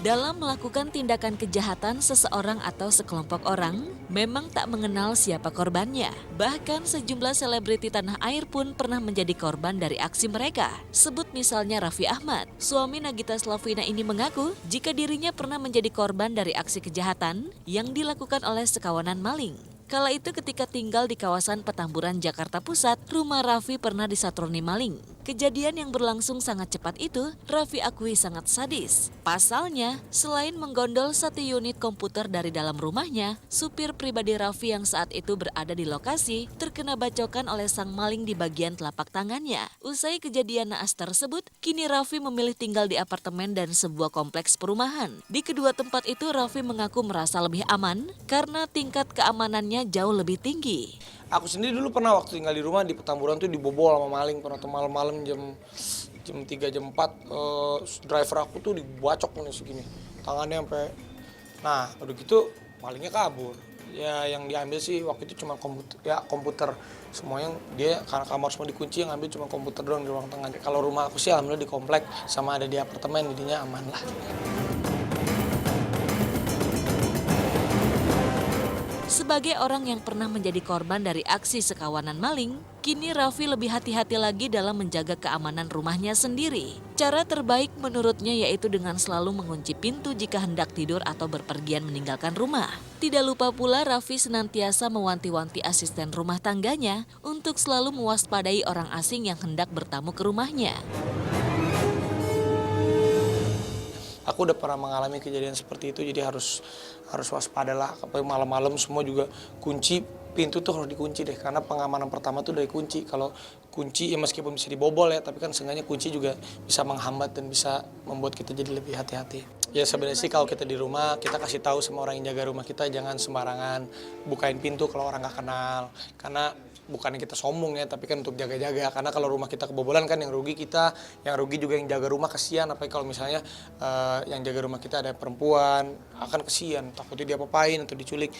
Dalam melakukan tindakan kejahatan, seseorang atau sekelompok orang memang tak mengenal siapa korbannya. Bahkan sejumlah selebriti tanah air pun pernah menjadi korban dari aksi mereka. Sebut misalnya Raffi Ahmad. Suami Nagita Slavina ini mengaku jika dirinya pernah menjadi korban dari aksi kejahatan yang dilakukan oleh sekawanan maling. Kala itu ketika tinggal di kawasan Petamburan, Jakarta Pusat, rumah Raffi pernah disatroni maling. Kejadian yang berlangsung sangat cepat itu, Raffi akui sangat sadis. Pasalnya, selain menggondol satu unit komputer dari dalam rumahnya, supir pribadi Raffi yang saat itu berada di lokasi terkena bacokan oleh sang maling di bagian telapak tangannya. Usai kejadian naas tersebut, kini Raffi memilih tinggal di apartemen dan sebuah kompleks perumahan. Di kedua tempat itu, Raffi mengaku merasa lebih aman karena tingkat keamanannya jauh lebih tinggi. Aku sendiri dulu pernah waktu tinggal di rumah di Petamburan tuh dibobol sama maling, pernah tuh malam-malam jam 3 jam 4 driver aku tuh dibacok nih segini. Tangannya sampai nah, udah gitu malingnya kabur. Ya yang diambil sih waktu itu cuma komputer. Semuanya dia karena kamar semua dikunci, yang ambil cuma komputer doang di ruang tengah. Kalau rumah aku sih alhamdulillah di komplek sama ada di apartemen, jadinya aman lah. Sebagai orang yang pernah menjadi korban dari aksi sekawanan maling, kini Raffi lebih hati-hati lagi dalam menjaga keamanan rumahnya sendiri. Cara terbaik menurutnya yaitu dengan selalu mengunci pintu jika hendak tidur atau berpergian meninggalkan rumah. Tidak lupa pula Raffi senantiasa mewanti-wanti asisten rumah tangganya untuk selalu mewaspadai orang asing yang hendak bertamu ke rumahnya. Aku udah pernah mengalami kejadian seperti itu, jadi harus waspada lah. Apalagi malam-malam semua juga kunci pintu tuh harus dikunci deh, karena pengamanan pertama tuh dari kunci. Kalau kunci ya meskipun bisa dibobol ya, tapi kan seenggaknya kunci juga bisa menghambat dan bisa membuat kita jadi lebih hati-hati. Ya sebenarnya sih kalau kita di rumah, kita kasih tahu sama orang yang jaga rumah kita jangan sembarangan bukain pintu kalau orang nggak kenal. Karena bukannya kita sombong ya, tapi kan untuk jaga-jaga. Karena kalau rumah kita kebobolan kan yang rugi kita, yang rugi juga yang jaga rumah, kasihan. Apalagi kalau misalnya yang jaga rumah kita ada perempuan, akan kasihan, takutnya dia apain atau diculik.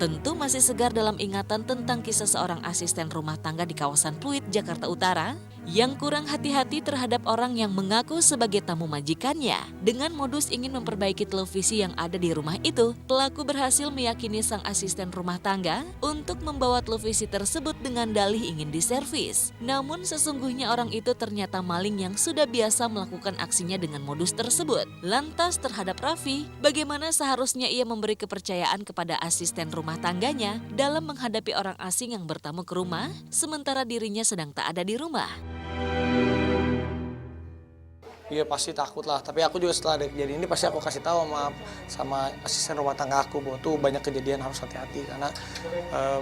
Tentu masih segar dalam ingatan tentang kisah seorang asisten rumah tangga di kawasan Pluit, Jakarta Utara, yang kurang hati-hati terhadap orang yang mengaku sebagai tamu majikannya. Dengan modus ingin memperbaiki televisi yang ada di rumah itu, pelaku berhasil meyakini sang asisten rumah tangga untuk membawa televisi tersebut dengan dalih ingin diservis. Namun sesungguhnya orang itu ternyata maling yang sudah biasa melakukan aksinya dengan modus tersebut. Lantas terhadap Raffi, bagaimana seharusnya ia memberi kepercayaan kepada asisten rumah tangganya dalam menghadapi orang asing yang bertamu ke rumah, sementara dirinya sedang tak ada di rumah? Iya pasti takut lah, tapi aku juga setelah ada kejadian ini pasti aku kasih tahu sama asisten rumah tangga aku bahwa tuh banyak kejadian harus hati-hati karena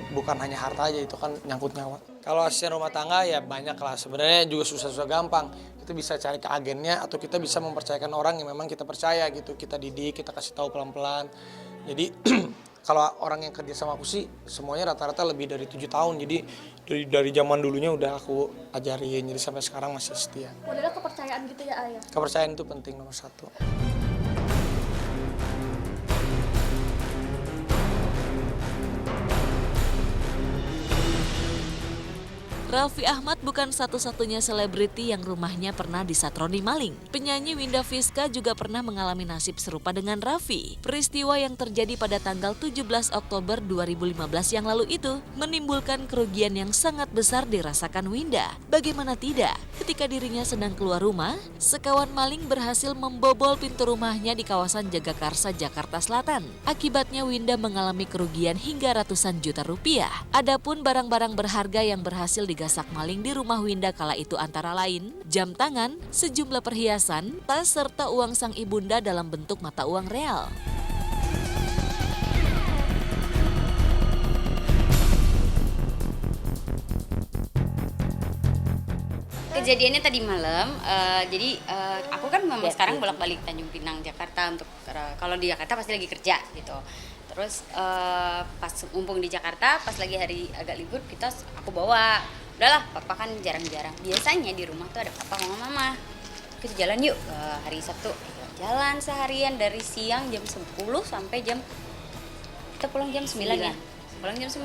bukan hanya harta aja, itu kan nyangkut nyawa. Kalau asisten rumah tangga ya banyak lah, sebenarnya juga susah-susah gampang. Kita bisa cari ke agennya atau kita bisa mempercayakan orang yang memang kita percaya gitu, kita didik, kita kasih tahu pelan-pelan. Jadi kalau orang yang kerja sama aku sih semuanya rata-rata lebih dari 7 tahun, jadi dari zaman dulunya udah aku ajarin, jadi sampai sekarang masih setia. Udah kepercayaan gitu ya Ayah? Kepercayaan itu penting nomor 1. Raffi Ahmad bukan satu-satunya selebriti yang rumahnya pernah disatroni maling. Penyanyi Winda Fiska juga pernah mengalami nasib serupa dengan Raffi. Peristiwa yang terjadi pada tanggal 17 Oktober 2015 yang lalu itu menimbulkan kerugian yang sangat besar dirasakan Winda. Bagaimana tidak, ketika dirinya sedang keluar rumah, sekawan maling berhasil membobol pintu rumahnya di kawasan Jagakarsa, Jakarta Selatan. Akibatnya Winda mengalami kerugian hingga ratusan juta rupiah. Adapun barang-barang berharga yang berhasil digasak maling di rumah Winda kala itu antara lain jam tangan, sejumlah perhiasan, tas serta uang sang ibunda dalam bentuk mata uang real. Kejadiannya tadi malam, jadi aku kan memang sekarang bolak-balik Tanjung Pinang, Jakarta untuk kalau di Jakarta pasti lagi kerja gitu. Terus pas mumpung di Jakarta, pas lagi hari agak libur, aku bawa. Udahlah, papa kan jarang-jarang. Biasanya di rumah tuh ada papa sama mama. Kita jalan yuk, hari Sabtu. Jalan seharian dari siang jam 10 sampai kita pulang jam 9 ya. Pulang jam 9.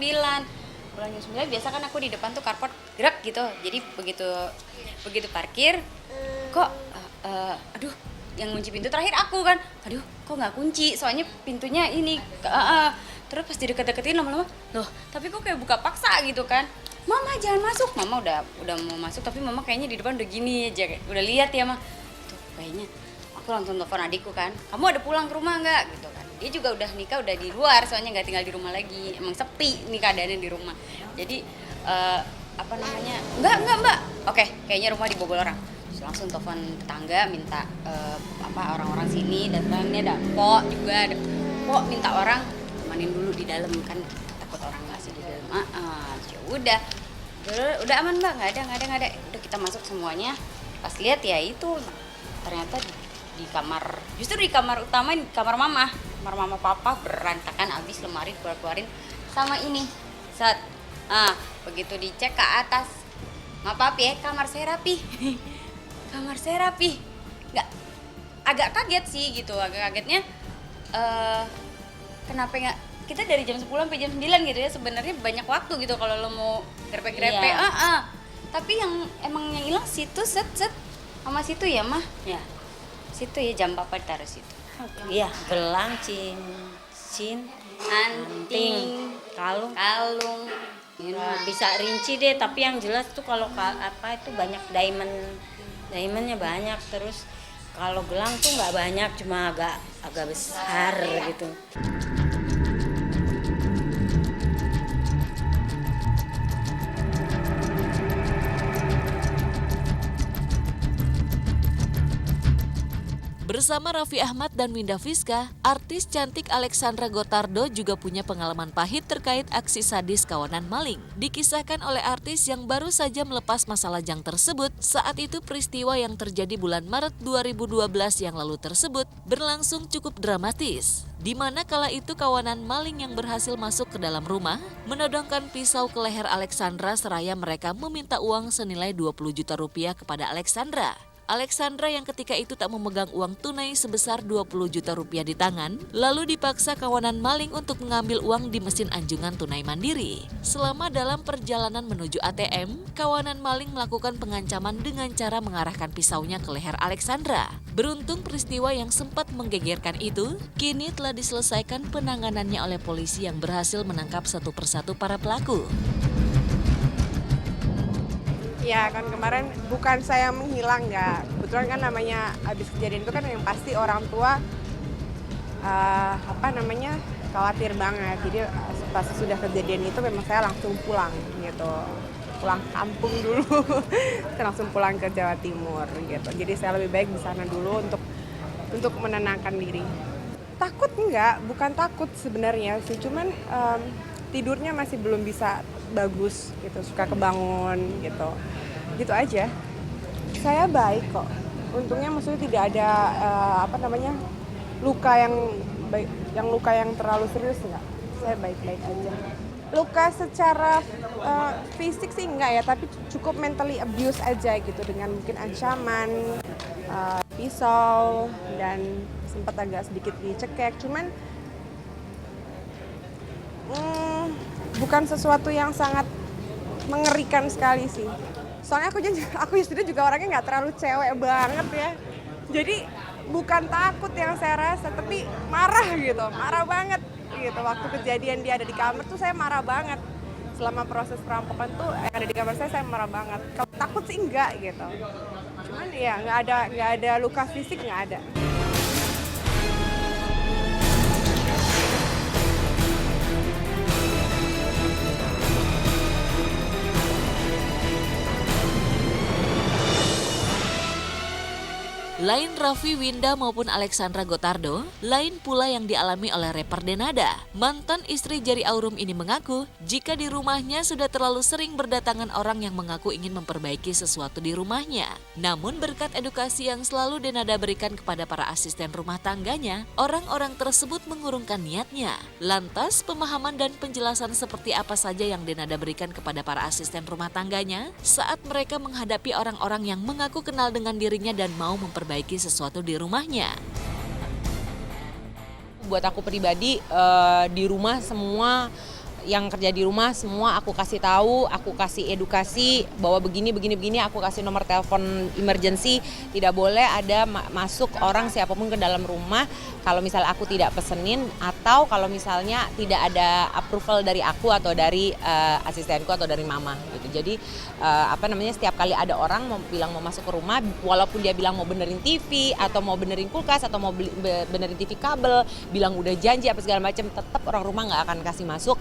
pulang jam 9 biasa kan aku di depan tuh carport gerak gitu. Jadi begitu parkir kok aduh yang kunci pintu terakhir aku kan. Aduh, kok nggak kunci? Soalnya pintunya ini terus pas dideket-deketin lama-lama, loh, tapi kok kayak buka paksa gitu kan. Mama jangan masuk. Mama udah mau masuk tapi mama kayaknya di depan udah gini aja. Udah lihat ya, Mah. Tuh kayaknya aku langsung telepon adikku kan. Kamu ada pulang ke rumah nggak gitu kan. Dia juga udah nikah udah di luar soalnya nggak tinggal di rumah lagi. Emang sepi nih keadaannya di rumah. Jadi enggak Mbak. Oke, kayaknya rumah dibobol orang. Terus langsung telepon tetangga minta orang-orang sini datang. Ini ada Pok juga ada. Pok minta orang temanin dulu di dalam kan takut orang nggak di dalam. Ya udah aman Mbak, nggak ada. Udah kita masuk semuanya. Pas lihat ya itu ternyata di kamar, justru di kamar utama, di kamar mama papa berantakan abis, lemari keluarin sama ini begitu dicek ke atas, maaf ya, kamar saya rapi nggak, agak kaget sih gitu, agak kagetnya kenapa nggak, kita dari jam 10 sampai jam 9 gitu ya, sebenarnya banyak waktu gitu kalau lo mau grepe-grepe. Tapi yang emang yang hilang situ set sama situ ya Mah ya, situ ya jam berapa ditaruh situ. Iya, gelang, cincin, Anting, kalung. Nah, Bisa rinci deh, tapi yang jelas tuh kalau itu banyak diamondnya banyak, terus kalau gelang tuh nggak banyak, cuma agak besar gitu. Bersama Raffi Ahmad dan Winda Fiska, artis cantik Alexandra Gottardo juga punya pengalaman pahit terkait aksi sadis kawanan maling. Dikisahkan oleh artis yang baru saja melepas masa lajang tersebut, saat itu peristiwa yang terjadi bulan Maret 2012 yang lalu tersebut berlangsung cukup dramatis. Di mana kala itu kawanan maling yang berhasil masuk ke dalam rumah menodongkan pisau ke leher Alexandra seraya mereka meminta uang senilai 20 juta rupiah kepada Alexandra. Alexandra yang ketika itu tak memegang uang tunai sebesar 20 juta rupiah di tangan, lalu dipaksa kawanan maling untuk mengambil uang di mesin anjungan tunai mandiri. Selama dalam perjalanan menuju ATM, kawanan maling melakukan pengancaman dengan cara mengarahkan pisaunya ke leher Alexandra. Beruntung peristiwa yang sempat menggegerkan itu, kini telah diselesaikan penanganannya oleh polisi yang berhasil menangkap satu persatu para pelaku. Ya kan kemarin bukan saya menghilang, nggak. Kebetulan kan namanya habis kejadian itu kan yang pasti orang tua khawatir banget. Jadi pas sudah kejadian itu memang saya langsung pulang gitu. Pulang kampung dulu. Langsung pulang ke Jawa Timur gitu. Jadi saya lebih baik di sana dulu untuk menenangkan diri. Takut enggak, bukan takut sebenarnya sih, cuman tidurnya masih belum bisa bagus gitu, suka kebangun gitu aja. Saya baik kok, untungnya maksudnya tidak ada luka yang terlalu serius, enggak. Saya baik-baik aja. Luka secara fisik sih enggak ya, tapi cukup mentally abuse aja gitu, dengan mungkin ancaman, pisau, dan sempat agak sedikit dicekek, cuman bukan sesuatu yang sangat mengerikan sekali sih. Soalnya aku sendiri juga orangnya nggak terlalu cewek banget ya. Jadi bukan takut yang saya rasa, tapi marah banget gitu. Waktu kejadian dia ada di kamar tuh saya marah banget. Selama proses perampokan tuh yang ada di kamar saya marah banget. Kalau takut sih enggak gitu. Cuman ya nggak ada luka fisik, nggak ada. Lain Raffi, Winda maupun Alexandra Gottardo, lain pula yang dialami oleh rapper Denada. Mantan istri Jerry Aurum ini mengaku jika di rumahnya sudah terlalu sering berdatangan orang yang mengaku ingin memperbaiki sesuatu di rumahnya. Namun berkat edukasi yang selalu Denada berikan kepada para asisten rumah tangganya, orang-orang tersebut mengurungkan niatnya. Lantas pemahaman dan penjelasan seperti apa saja yang Denada berikan kepada para asisten rumah tangganya saat mereka menghadapi orang-orang yang mengaku kenal dengan dirinya dan mau memperbaiki sesuatu di rumahnya. Buat aku pribadi, di rumah semua yang kerja di rumah semua aku kasih tahu, aku kasih edukasi bahwa begini, aku kasih nomor telepon emergency, tidak boleh ada masuk orang siapapun ke dalam rumah kalau misalnya aku tidak pesenin atau kalau misalnya tidak ada approval dari aku atau dari asistenku atau dari mama gitu. Jadi setiap kali ada orang bilang mau masuk ke rumah, walaupun dia bilang mau benerin TV atau mau benerin kulkas atau mau benerin TV kabel, bilang udah janji apa segala macam, tetap orang rumah nggak akan kasih masuk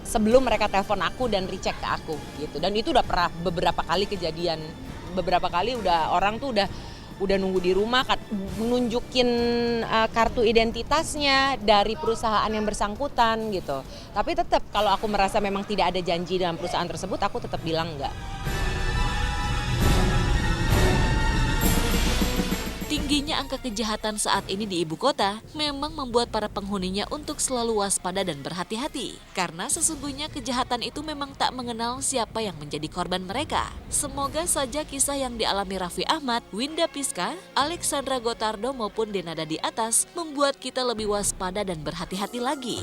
sebelum mereka telepon aku dan recheck ke aku gitu. Dan itu udah pernah beberapa kali kejadian, beberapa kali udah orang tuh udah nunggu di rumah menunjukin kartu identitasnya dari perusahaan yang bersangkutan gitu. Tapi tetap kalau aku merasa memang tidak ada janji dalam perusahaan tersebut, aku tetap bilang enggak. Tingginya angka kejahatan saat ini di ibu kota memang membuat para penghuninya untuk selalu waspada dan berhati-hati. Karena sesungguhnya kejahatan itu memang tak mengenal siapa yang menjadi korban mereka. Semoga saja kisah yang dialami Raffi Ahmad, Winda Piska, Alexandra Gotardo maupun Denada di atas membuat kita lebih waspada dan berhati-hati lagi.